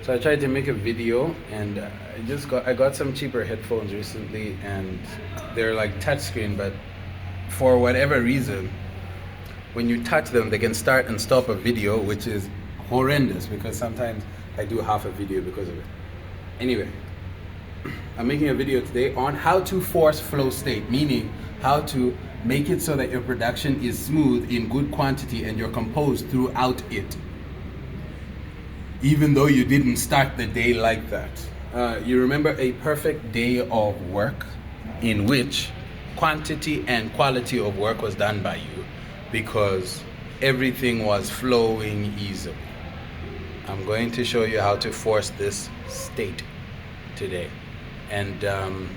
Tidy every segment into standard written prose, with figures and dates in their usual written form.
So I tried to make a video, and I got some cheaper headphones recently, and they're like touchscreen, but for whatever reason, when you touch them, they can start and stop a video, which is horrendous because sometimes I do half a video because of it. Anyway, I'm making a video today on how to force flow state, meaning how to make it so that your production is smooth in good quantity and you're composed throughout it, even though you didn't start the day like that. You remember a perfect day of work in which quantity and quality of work was done by you because everything was flowing easily. I'm going to show you how to force this state today, and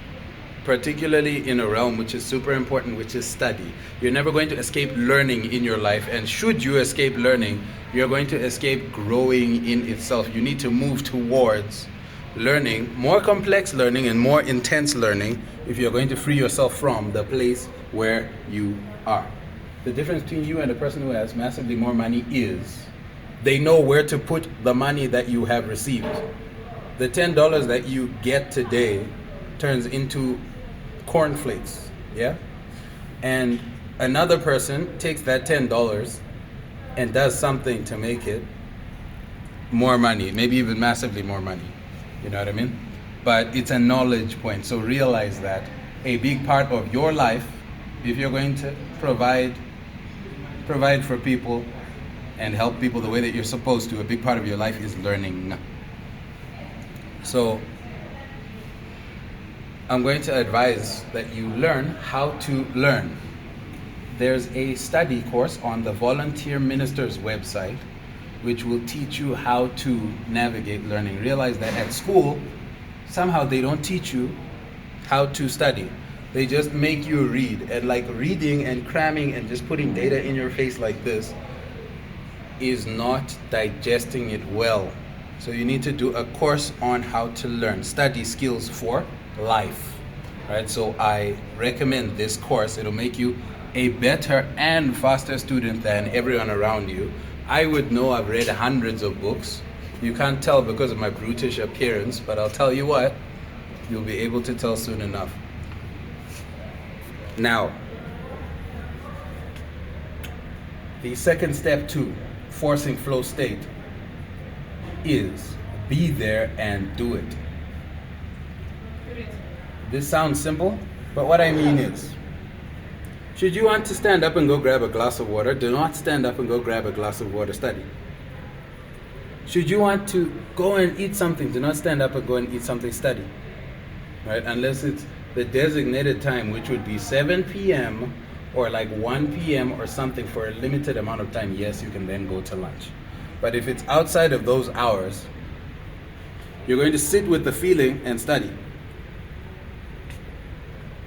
particularly in a realm which is super important, which is study. You're never going to escape learning in your life, and should you escape learning, you're going to escape growing in itself. You need to move towards learning, more complex learning and more intense learning, if you're going to free yourself from the place where you are. The difference between you and the person who has massively more money is they know where to put the money that you have received. The $10 that you get today turns into cornflakes, yeah? And another person takes that $10 and does something to make it more money, maybe even massively more money. You know what I mean? But it's a knowledge point. So realize that a big part of your life, if you're going to provide for people and help people the way that you're supposed to, a big part of your life is learning. So I'm going to advise that you learn how to learn. There's a study course on the Volunteer Minister's website which will teach you how to navigate learning. Realize that at school, somehow they don't teach you how to study. They just make you read, and like reading and cramming and just putting data in your face like this is not digesting it well. So you need to do a course on how to learn, study skills for life, right? So I recommend this course. It'll make you a better and faster student than everyone around you. I would know, I've read hundreds of books. You can't tell because of my brutish appearance, but I'll tell you what, you'll be able to tell soon enough. Now, the second step to forcing flow state is be there and do it. This sounds simple, but what I mean is, should you want to stand up and go grab a glass of water, do not stand up and go grab a glass of water, study. Should you want to go and eat something, do not stand up and go and eat something, study. Right? Unless it's the designated time, which would be 7 p.m. or like 1 p.m. or something for a limited amount of time, yes, you can then go to lunch. But if it's outside of those hours, you're going to sit with the feeling and study.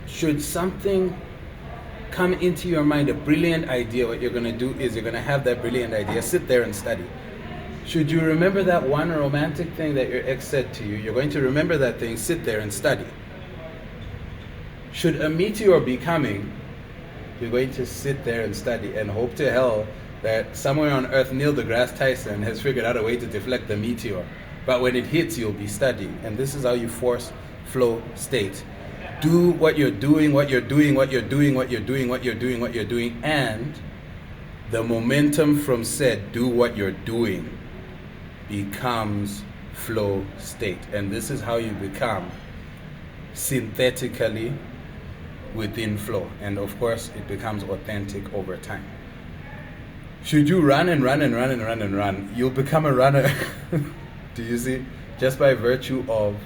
Should something come into your mind, a brilliant idea, what you're going to do is you're going to have that brilliant idea, sit there and study. Should you remember that one romantic thing that your ex said to you, you're going to remember that thing, sit there and study. Should a meteor be coming, you're going to sit there and study and hope to hell that somewhere on earth Neil deGrasse Tyson has figured out a way to deflect the meteor. But when it hits, you'll be studying. And this is how you force flow state. Do what you're doing, what you're doing, what you're doing, what you're doing, what you're doing, what you're doing, and the momentum from said do what you're doing becomes flow state. And this is how you become synthetically within flow. And of course, it becomes authentic over time. Should you run and run and run and run and run, you'll become a runner. Do you see? Just by virtue of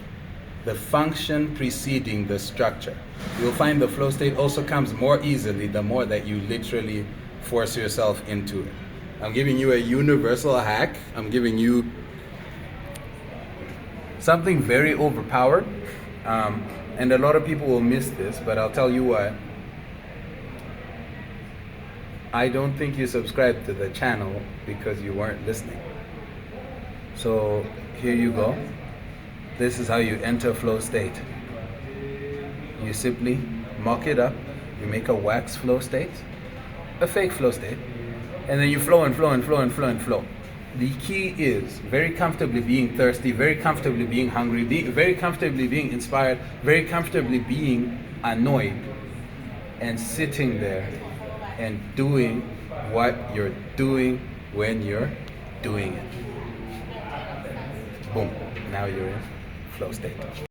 the function preceding the structure. You'll find the flow state also comes more easily the more that you literally force yourself into it. I'm giving you a universal hack. I'm giving you something very overpowered. And a lot of people will miss this, but I'll tell you what. I don't think you subscribed to the channel because you weren't listening. So here you go. This is how you enter flow state. You simply mock it up. You make a wax flow state, a fake flow state, and then you flow and flow and flow and flow and flow. The key is very comfortably being thirsty, very comfortably being hungry, very comfortably being inspired, very comfortably being annoyed, and sitting there and doing what you're doing when you're doing it. Boom. Now you're in flow state.